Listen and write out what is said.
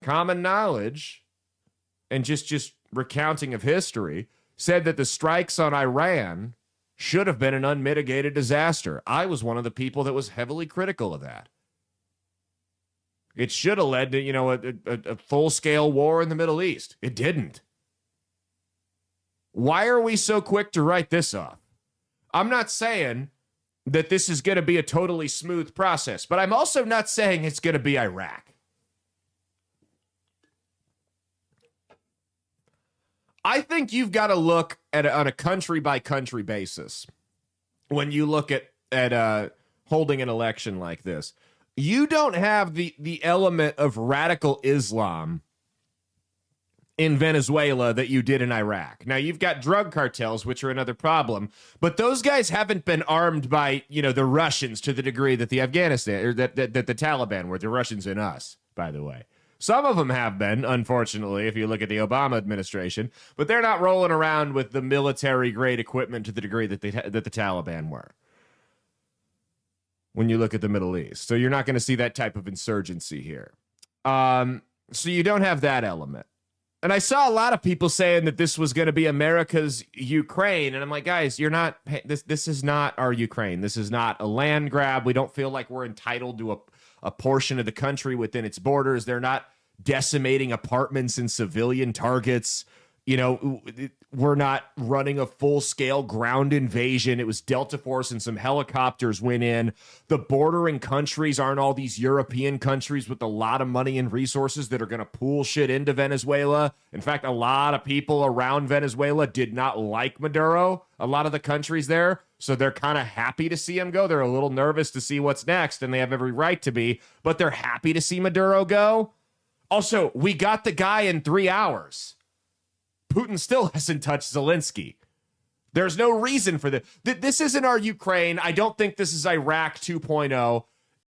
common knowledge and just recounting of history said that the strikes on Iran should have been an unmitigated disaster. I was one of the people that was heavily critical of that. It should have led to, a full-scale war in the Middle East. It didn't. Why are we so quick to write this off? I'm not saying that this is going to be a totally smooth process, but I'm also not saying it's going to be Iraq. I think you've got to look at on a country-by-country basis when you look at holding an election like this. You don't have the element of radical Islam in Venezuela that you did in Iraq. Now, you've got drug cartels, which are another problem, but those guys haven't been armed by, the Russians to the degree that the Afghanistan or that the Taliban were. The Russians and us, by the way. Some of them have been, unfortunately, if you look at the Obama administration, but they're not rolling around with the military-grade equipment to the degree that the Taliban were when you look at the Middle East. So you're not going to see that type of insurgency here. So you don't have that element. And I saw a lot of people saying that this was going to be America's Ukraine. And I'm like, guys, you're not, this is not our Ukraine. This is not a land grab. We don't feel like we're entitled to a portion of the country within its borders. They're not decimating apartments and civilian targets. We're not running a full-scale ground invasion. It was Delta Force and some helicopters went in. The bordering countries aren't all these European countries with a lot of money and resources that are going to pool shit into Venezuela. In fact, a lot of people around Venezuela did not like Maduro, a lot of the countries there. So they're kind of happy to see him go. They're a little nervous to see what's next, and they have every right to be, but they're happy to see Maduro go. Also, we got the guy in 3 hours. Putin still hasn't touched Zelenskyy. There's no reason for this. This isn't our Ukraine. I don't think this is Iraq 2.0.